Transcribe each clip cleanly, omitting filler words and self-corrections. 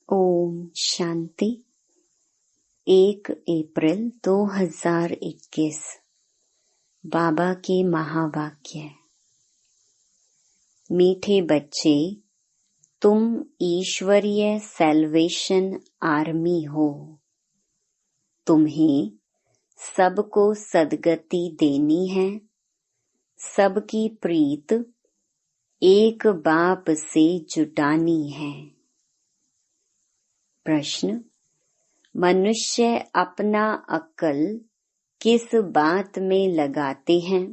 ओम शांति। 1 अप्रैल 2021 बाबा के महावाक्य। मीठे बच्चे, तुम ईश्वरीय सैल्वेशन आर्मी हो। तुम्हें सबको सद्गति देनी है। सबकी प्रीत एक बाप से जुटानी है। प्रश्न: मनुष्य अपना अक्ल किस बात में लगाते हैं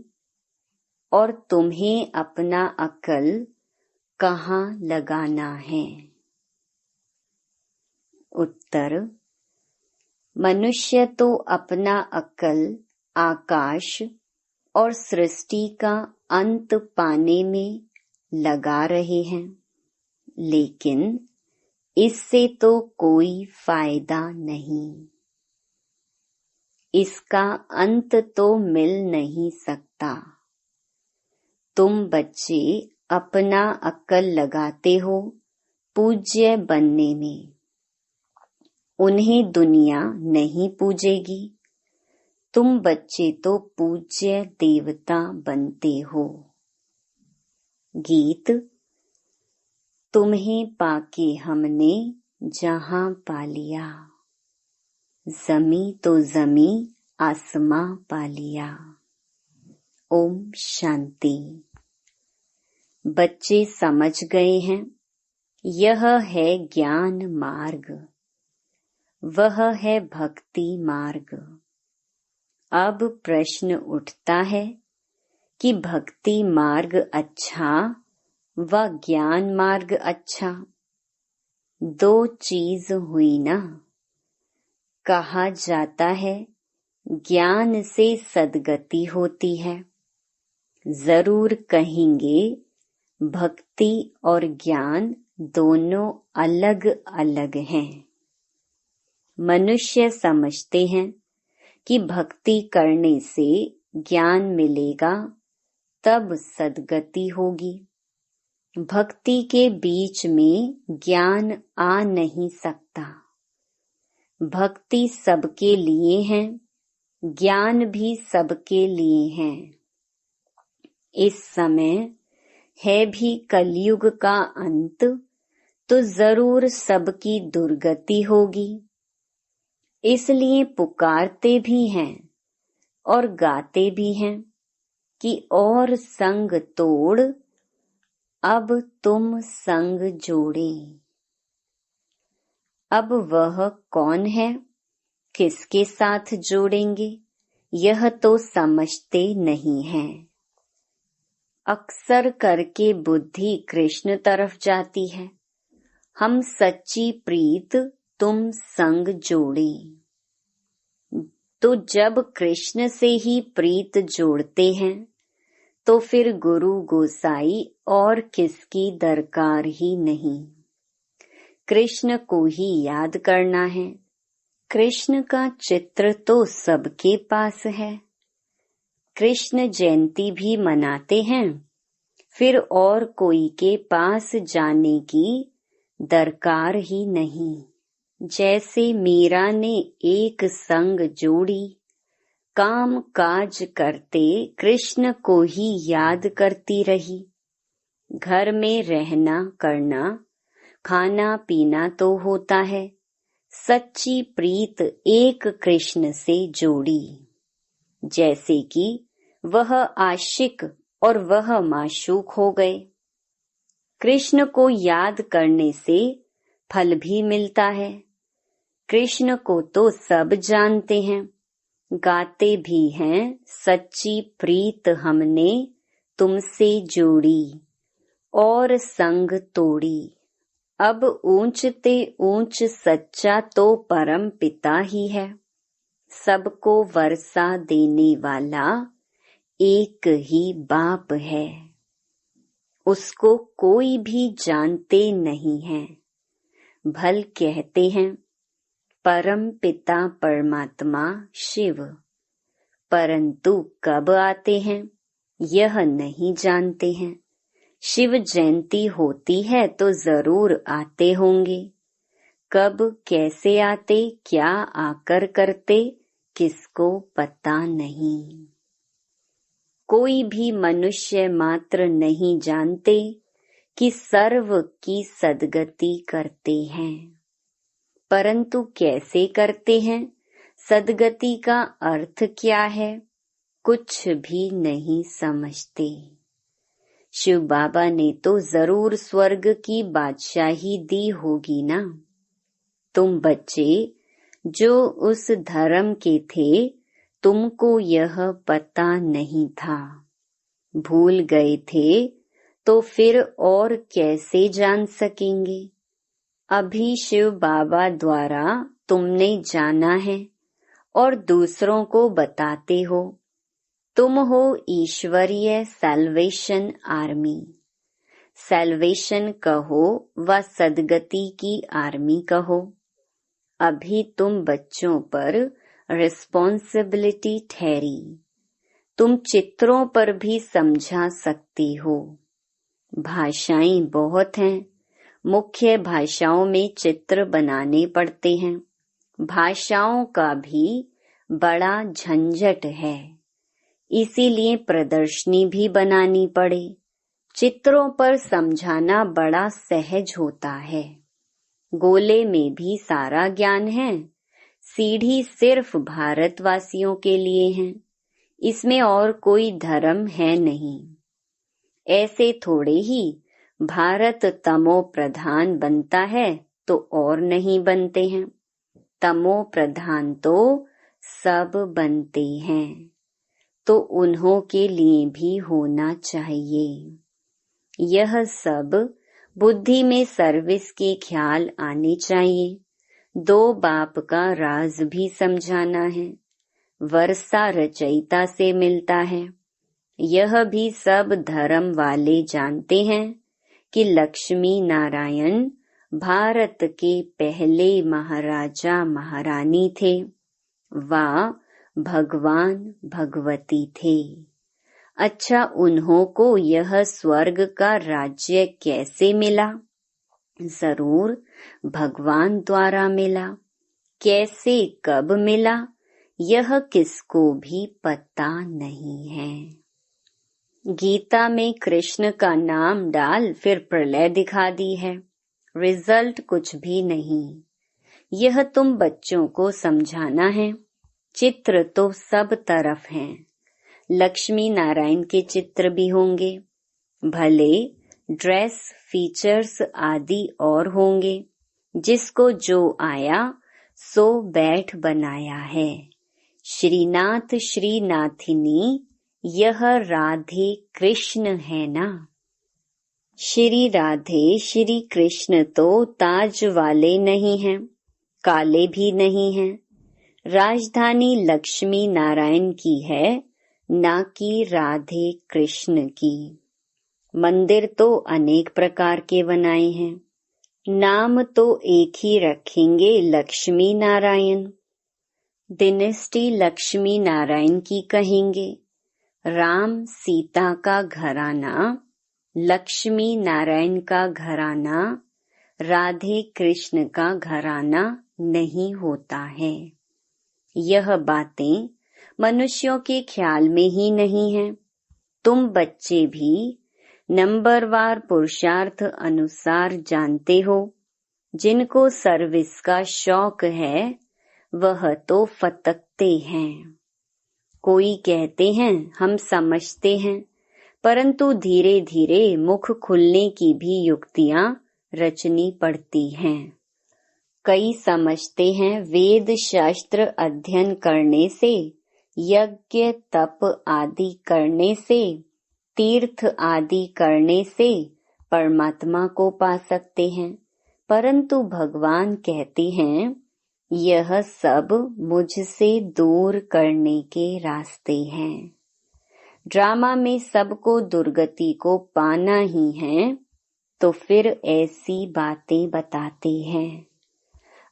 और तुम्हें अपना अक्ल कहाँ लगाना है? उत्तर: मनुष्य तो अपना अक्ल आकाश और सृष्टि का अंत पाने में लगा रहे हैं, लेकिन इससे तो कोई फायदा नहीं। इसका अंत तो मिल नहीं सकता। तुम बच्चे अपना अक्ल लगाते हो पूज्य बनने में। उन्हें दुनिया नहीं पूजेगी। तुम बच्चे तो पूज्य देवता बनते हो। गीत। तुम्हें पाके हमने जहां पा लिया, जमी तो जमी आसमां पा लिया। ओम शांति। बच्चे समझ गए हैं, यह है ज्ञान मार्ग, वह है भक्ति मार्ग। अब प्रश्न उठता है कि भक्ति मार्ग अच्छा व ज्ञान मार्ग अच्छा? दो चीज हुई ना। कहा जाता है ज्ञान से सद्गति होती है। जरूर कहेंगे भक्ति और ज्ञान दोनों अलग अलग हैं। मनुष्य समझते हैं कि भक्ति करने से ज्ञान मिलेगा, तब सद्गति होगी। भक्ति के बीच में ज्ञान आ नहीं सकता। भक्ति सबके लिए है, ज्ञान भी सबके लिए है। इस समय है भी कलयुग का अंत, तो जरूर सबकी दुर्गति होगी। इसलिए पुकारते भी हैं और गाते भी हैं कि और संग तोड़ अब तुम संग जोड़े। अब वह कौन है, किसके साथ जोड़ेंगे, यह तो समझते नहीं है। अक्सर करके बुद्धि कृष्ण तरफ जाती है। हम सच्ची प्रीत तुम संग जोड़े। तो जब कृष्ण से ही प्रीत जोड़ते हैं, तो फिर गुरु गोसाई और किसकी दरकार ही नहीं। कृष्ण को ही याद करना है। कृष्ण का चित्र तो सबके पास है। कृष्ण जयंती भी मनाते हैं, फिर और कोई के पास जाने की दरकार ही नहीं। जैसे मीरा ने एक संग जोड़ी, काम काज करते कृष्ण को ही याद करती रही। घर में रहना करना, खाना पीना तो होता है। सच्ची प्रीत एक कृष्ण से जोड़ी। जैसे कि वह आशिक और वह माशूक हो गए। कृष्ण को याद करने से फल भी मिलता है। कृष्ण को तो सब जानते हैं, गाते भी हैं, सच्ची प्रीत हमने तुमसे जोड़ी और संग तोड़ी। अब ऊंचते ऊंच सच्चा तो परम पिता ही है। सबको वर्षा देने वाला एक ही बाप है। उसको कोई भी जानते नहीं है। भल कहते हैं परम पिता परमात्मा शिव, परंतु कब आते हैं यह नहीं जानते हैं। शिव जयंती होती है तो जरूर आते होंगे। कब कैसे आते, क्या आकर करते, किसको पता नहीं। कोई भी मनुष्य मात्र नहीं जानते कि सर्व की सद्गति करते हैं, परंतु कैसे करते हैं, सद्गति का अर्थ क्या है, कुछ भी नहीं समझते। शिव बाबा ने तो जरूर स्वर्ग की बादशाही दी होगी ना। तुम बच्चे जो उस धर्म के थे, तुमको यह पता नहीं था, भूल गए थे, तो फिर और कैसे जान सकेंगे। अभी शिव बाबा द्वारा तुमने जाना है और दूसरों को बताते हो। तुम हो ईश्वरीय सैल्वेशन आर्मी। सैल्वेशन कहो व सद्गति की आर्मी कहो। अभी तुम बच्चों पर रिस्पॉन्सिबिलिटी ठहरी। तुम चित्रों पर भी समझा सकती हो। भाषाएं बहुत हैं, मुख्य भाषाओं में चित्र बनाने पड़ते हैं। भाषाओं का भी बड़ा झंझट है, इसीलिए प्रदर्शनी भी बनानी पड़े। चित्रों पर समझाना बड़ा सहज होता है। गोले में भी सारा ज्ञान है, सीढ़ी सिर्फ भारतवासियों के लिए है, इसमें और कोई धर्म है नहीं। ऐसे थोड़े ही भारत तमो प्रधान बनता है तो और नहीं बनते हैं। तमो प्रधान तो सब बनते हैं, तो उन्हों के लिए भी होना चाहिए। यह सब बुद्धि में सर्विस के ख्याल आने चाहिए। दो बाप का राज भी समझाना है। वर्षा रचयिता से मिलता है। यह भी सब धर्म वाले जानते हैं कि लक्ष्मी नारायण भारत के पहले महाराजा महारानी थे, वा भगवान भगवती थे। अच्छा, उन्हों को यह स्वर्ग का राज्य कैसे मिला? जरूर भगवान द्वारा मिला। कैसे, कब मिला, यह किसको भी पता नहीं है। गीता में कृष्ण का नाम डाल फिर प्रलय दिखा दी है, रिजल्ट कुछ भी नहीं। यह तुम बच्चों को समझाना है। चित्र तो सब तरफ हैं, लक्ष्मी नारायण के चित्र भी होंगे, भले ड्रेस, फीचर्स आदि और होंगे। जिसको जो आया सो बैठ बनाया है। श्रीनाथ श्रीनाथिनी यह राधे कृष्ण है ना। श्री राधे श्री कृष्ण तो ताज वाले नहीं हैं, काले भी नहीं हैं। राजधानी लक्ष्मी नारायण की है, ना कि राधे कृष्ण की। मंदिर तो अनेक प्रकार के बनाए हैं, नाम तो एक ही रखेंगे, लक्ष्मी नारायण। डिनेस्टी लक्ष्मी नारायण की कहेंगे। राम सीता का घराना, लक्ष्मी नारायण का घराना, राधे कृष्ण का घराना नहीं होता है। यह बातें मनुष्यों के ख्याल में ही नहीं है। तुम बच्चे भी नंबरवार पुरुषार्थ अनुसार जानते हो। जिनको सर्विस का शौक है वह तो फतकते हैं। कोई कहते हैं हम समझते हैं, परंतु धीरे धीरे मुख खुलने की भी युक्तियां रचनी पड़ती हैं। कई समझते हैं वेद शास्त्र अध्ययन करने से, यज्ञ तप आदि करने से, तीर्थ आदि करने से परमात्मा को पा सकते हैं, परंतु भगवान कहते हैं यह सब मुझसे दूर करने के रास्ते हैं। ड्रामा में सबको दुर्गति को पाना ही है, तो फिर ऐसी बातें बताते हैं।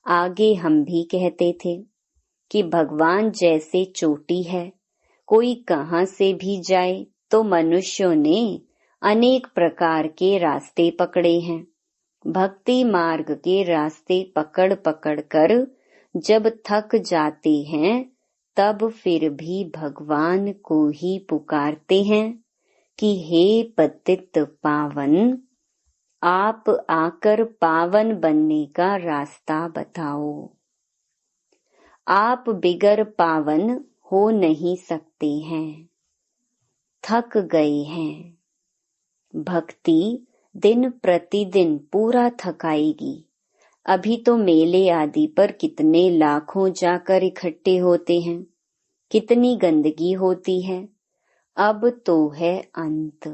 आगे हम भी कहते थे कि भगवान जैसे चोटी है, कोई कहाँ से भी जाए तो मनुष्यों ने अनेक प्रकार के रास्ते पकड़े हैं। भक्ति मार्ग के रास्ते पकड़ पकड़ कर जब थक जाते हैं तब फिर भी भगवान को ही पुकारते हैं कि हे पतित पावन, आप आकर पावन बनने का रास्ता बताओ। आप बिगर पावन हो नहीं सकते हैं, थक गए हैं। भक्ति दिन प्रतिदिन पूरा थकाएगी। अभी तो मेले आदि पर कितने लाखों जाकर इकट्ठे होते हैं, कितनी गंदगी होती है। अब तो है अंत,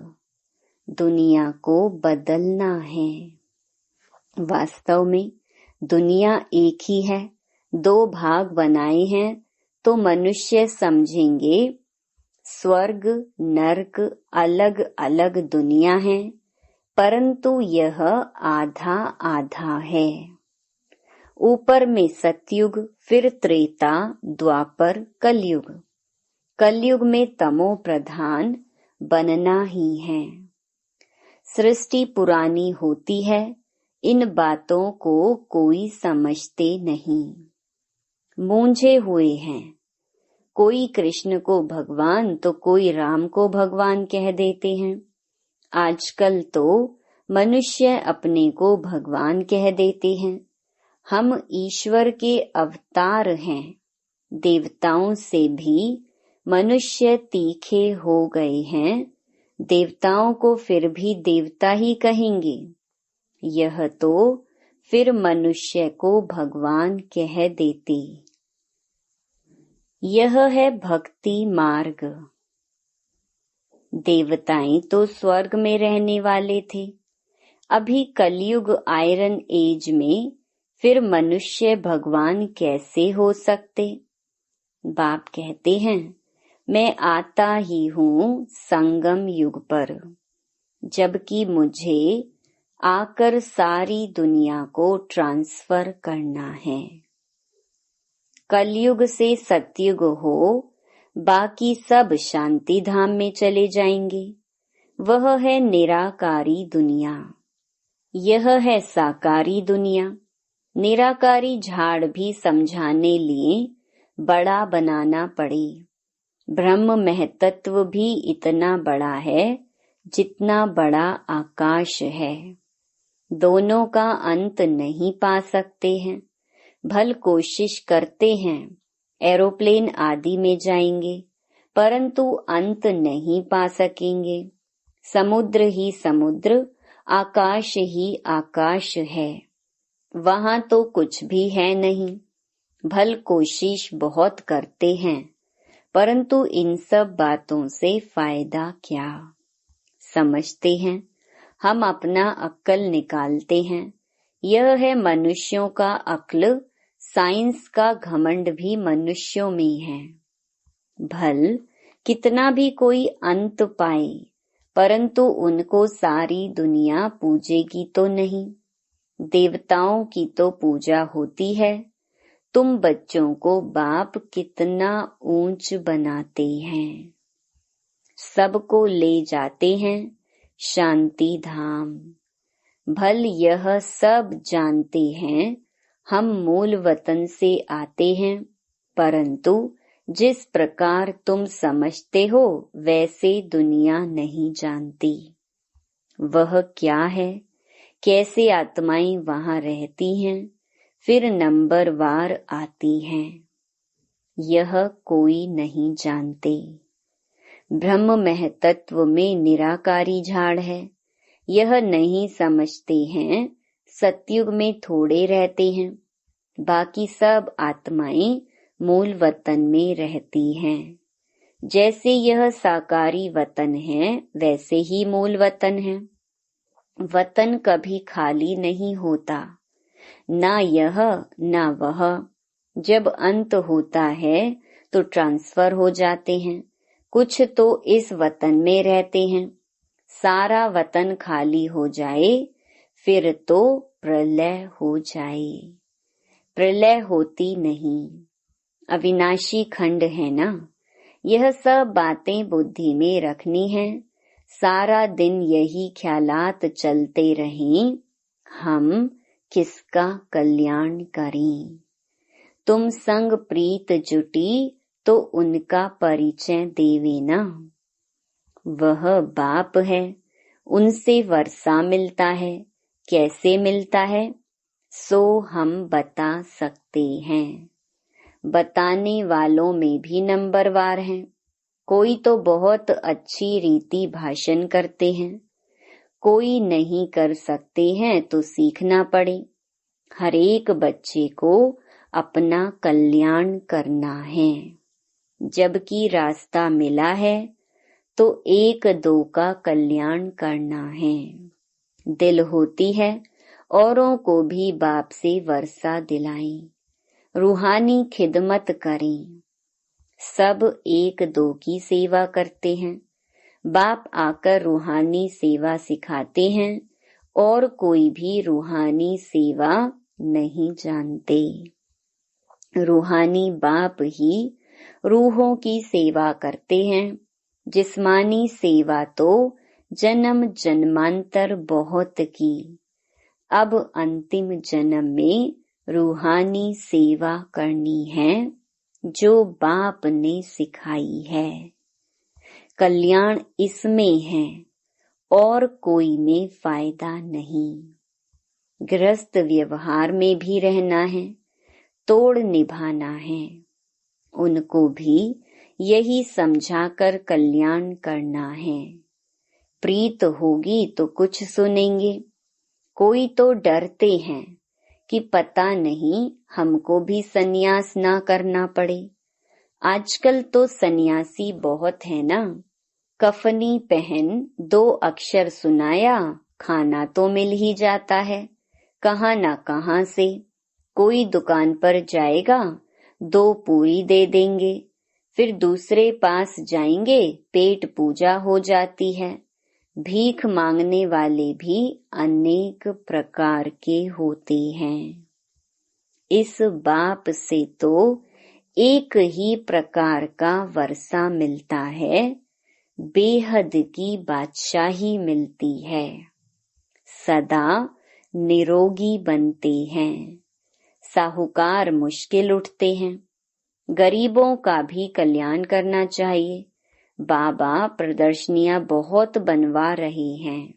दुनिया को बदलना है। वास्तव में दुनिया एक ही है, दो भाग बनाए हैं तो मनुष्य समझेंगे स्वर्ग नरक अलग अलग दुनिया है, परंतु यह आधा आधा है। ऊपर में सतयुग, फिर त्रेता, द्वापर, कलयुग। कलयुग में तमो प्रधान बनना ही है। सृष्टि पुरानी होती है, इन बातों को कोई समझते नहीं, मूंझे हुए हैं। कोई कृष्ण को भगवान तो कोई राम को भगवान कह देते हैं। आजकल तो मनुष्य अपने को भगवान कह देते हैं। हम ईश्वर के अवतार हैं। देवताओं से भी मनुष्य तीखे हो गए हैं। देवताओं को फिर भी देवता ही कहेंगे। यह तो फिर मनुष्य को भगवान कह देते। यह है भक्ति मार्ग। देवताएं तो स्वर्ग में रहने वाले थे। अभी कलयुग आयरन एज में फिर मनुष्य भगवान कैसे हो सकते? बाप कहते हैं, मैं आता ही हूँ संगम युग पर, जबकि मुझे आकर सारी दुनिया को ट्रांसफर करना है। कलयुग से सतयुग हो, बाकी सब शांति धाम में चले जाएंगे। वह है निराकारी दुनिया, यह है साकारी दुनिया। निराकारी झाड़ भी समझाने लिए बड़ा बनाना पड़े। ब्रह्म महतत्व भी इतना बड़ा है जितना बड़ा आकाश है। दोनों का अंत नहीं पा सकते हैं। भल कोशिश करते हैं, एरोप्लेन आदि में जाएंगे, परंतु अंत नहीं पा सकेंगे। समुद्र ही समुद्र, आकाश ही आकाश है, वहां तो कुछ भी है नहीं। भल कोशिश बहुत करते हैं, परंतु इन सब बातों से फायदा क्या? समझते हैं, हम अपना अक्ल निकालते हैं। यह है मनुष्यों का अक्ल। साइंस का घमंड भी मनुष्यों में है। भल कितना भी कोई अंत पाए, परंतु उनको सारी दुनिया पूजेगी तो नहीं। देवताओं की तो पूजा होती है। तुम बच्चों को बाप कितना ऊंच बनाते हैं, सबको ले जाते हैं शांति धाम। भल यह सब जानते हैं हम मूल वतन से आते हैं, परंतु जिस प्रकार तुम समझते हो वैसे दुनिया नहीं जानती। वह क्या है, कैसे आत्माएं वहां रहती हैं, फिर नंबरवार आती हैं, यह कोई नहीं जानते। ब्रह्म महतत्व में निराकारी झाड़ है, यह नहीं समझते हैं। सतयुग में थोड़े रहते हैं, बाकी सब आत्माएं मूल वतन में रहती हैं। जैसे यह साकारी वतन है, वैसे ही मूल वतन है। वतन कभी खाली नहीं होता, ना यह ना वह। जब अंत होता है तो ट्रांसफर हो जाते हैं। कुछ तो इस वतन में रहते हैं। सारा वतन खाली हो जाए फिर तो प्रलय हो जाए। प्रलय होती नहीं, अविनाशी खंड है ना। यह सब बातें बुद्धि में रखनी है। सारा दिन यही ख्यालात चलते रहें, हम किसका कल्याण करें। तुम संग प्रीत जुटी तो उनका परिचय देवे ना। वह बाप है, उनसे वर्षा मिलता है। कैसे मिलता है सो हम बता सकते हैं। बताने वालों में भी नंबरवार हैं। कोई तो बहुत अच्छी रीति भाषण करते हैं, कोई नहीं कर सकते हैं तो सीखना पड़े। हर एक बच्चे को अपना कल्याण करना है। जबकि रास्ता मिला है तो एक दो का कल्याण करना है। दिल होती है औरों को भी बाप से वर्षा दिलाएं, रूहानी खिदमत करें। सब एक दो की सेवा करते हैं। बाप आकर रूहानी सेवा सिखाते हैं और कोई भी रूहानी सेवा नहीं जानते। रूहानी बाप ही रूहों की सेवा करते हैं। जिस्मानी सेवा तो जन्म जन्मांतर बहुत की। अब अंतिम जन्म में रूहानी सेवा करनी है जो बाप ने सिखाई है। कल्याण इसमें है और कोई में फायदा नहीं। गृहस्थ व्यवहार में भी रहना है, तोड़ निभाना है। उनको भी यही समझाकर कल्याण करना है। प्रीत होगी तो कुछ सुनेंगे। कोई तो डरते हैं कि पता नहीं हमको भी सन्यास ना करना पड़े। आजकल तो सन्यासी बहुत है ना। कफनी पहन 2 अक्षर सुनाया, खाना तो मिल ही जाता है कहाँ ना कहाँ से। कोई दुकान पर जाएगा, 2 पूरी दे देंगे, फिर दूसरे पास जाएंगे, पेट पूजा हो जाती है। भीख मांगने वाले भी अनेक प्रकार के होते हैं। इस बाप से तो एक ही प्रकार का वर्षा मिलता है, बेहद की बादशाही मिलती है। सदा निरोगी बनते हैं। साहूकार मुश्किल उठते हैं। गरीबों का भी कल्याण करना चाहिए। बाबा प्रदर्शनियां बहुत बनवा रहे हैं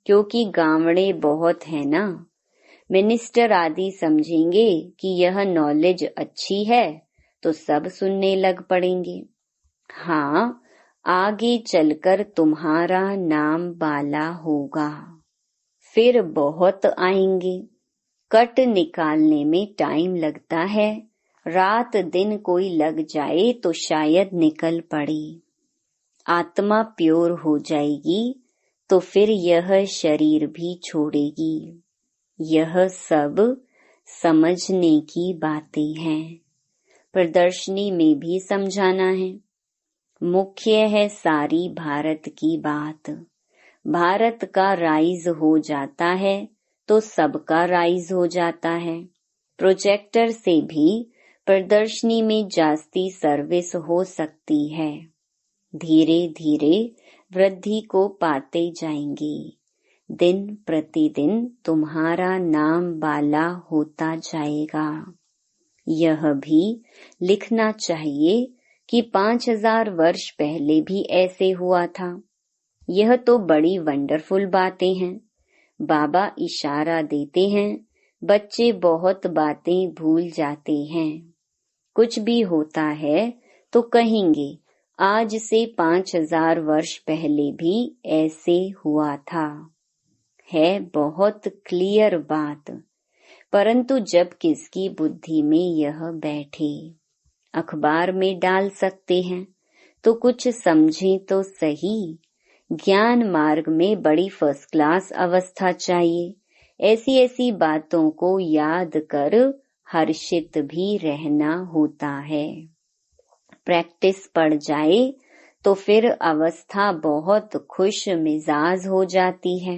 क्योंकि गावड़े बहुत है ना। मिनिस्टर आदि समझेंगे कि यह नॉलेज अच्छी है तो सब सुनने लग पड़ेंगे। हाँ, आगे चलकर तुम्हारा नाम बाला होगा। फिर बहुत आएंगे। कट निकालने में टाइम लगता है। रात दिन कोई लग जाए तो शायद निकल पड़े। आत्मा प्योर हो जाएगी तो फिर यह शरीर भी छोड़ेगी। यह सब समझने की बातें हैं। प्रदर्शनी में भी समझाना है। मुख्य है सारी भारत की बात। भारत का राइज हो जाता है तो सबका राइज हो जाता है। प्रोजेक्टर से भी प्रदर्शनी में जास्ती सर्विस हो सकती है। धीरे धीरे वृद्धि को पाते जाएंगे। दिन प्रतिदिन तुम्हारा नाम बाला होता जाएगा। यह भी लिखना चाहिए कि 5000 वर्ष पहले भी ऐसे हुआ था। यह तो बड़ी वंडरफुल बातें हैं। बाबा इशारा देते हैं, बच्चे बहुत बातें भूल जाते हैं। कुछ भी होता है तो कहेंगे आज से 5000 वर्ष पहले भी ऐसे हुआ था। है बहुत क्लियर बात, परंतु जब किसकी बुद्धि में यह बैठे। अखबार में डाल सकते हैं तो कुछ समझें तो सही। ज्ञान मार्ग में बड़ी फर्स्ट क्लास अवस्था चाहिए। ऐसी ऐसी बातों को याद कर हर्षित भी रहना होता है। प्रैक्टिस पड़ जाए तो फिर अवस्था बहुत खुश मिजाज हो जाती है।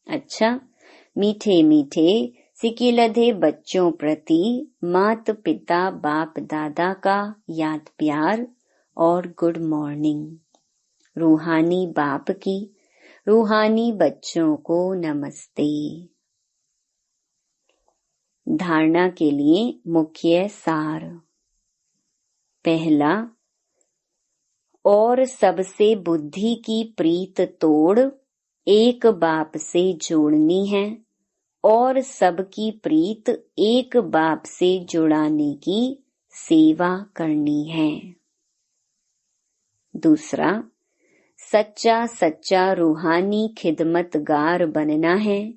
अच्छा, मीठे मीठे सिकिलधे बच्चों प्रति मात पिता बाप दादा का याद प्यार और गुड मॉर्निंग। रूहानी बाप की रूहानी बच्चों को नमस्ते। धारणा के लिए मुख्य सार। पहला, और सबसे बुद्धि की प्रीत तोड़ एक बाप से जोड़नी है और सबकी प्रीत एक बाप से जुड़ाने की सेवा करनी है। दूसरा, सच्चा सच्चा रूहानी खिदमतगार बनना है,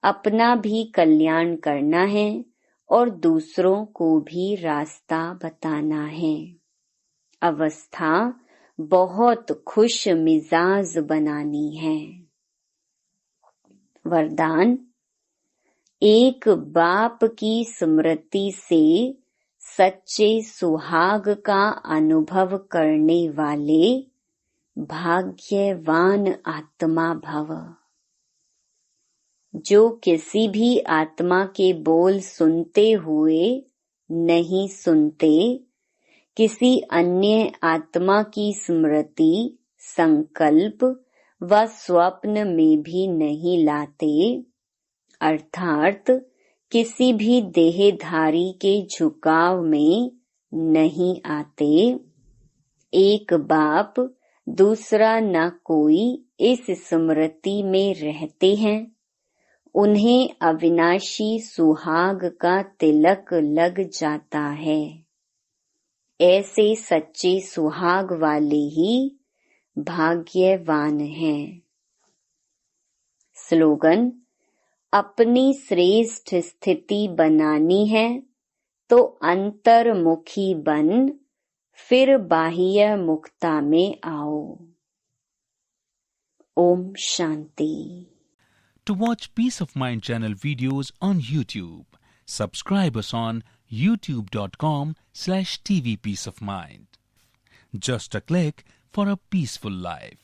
अपना भी कल्याण करना है और दूसरों को भी रास्ता बताना है। अवस्था बहुत खुश मिजाज बनानी है। वरदान, एक बाप की स्मृति से सच्चे सुहाग का अनुभव करने वाले भाग्यवान आत्मा भव। जो किसी भी आत्मा के बोल सुनते हुए नहीं सुनते, किसी अन्य आत्मा की स्मृति, संकल्प व स्वप्न में भी नहीं लाते, अर्थात किसी भी देहधारी के झुकाव में नहीं आते, एक बाप दूसरा न कोई इस स्मृति में रहते हैं, उन्हें अविनाशी सुहाग का तिलक लग जाता है। ऐसे सच्चे सुहाग वाले ही भाग्यवान हैं। स्लोगन, अपनी श्रेष्ठ स्थिति बनानी है तो अंतर्मुखी बन फिर बाह्य मुक्ता में आओ। Om Shanti. To watch Peace of Mind channel videos on YouTube, subscribe us on youtube.com/tvpeaceofmind. Just a click for a peaceful life.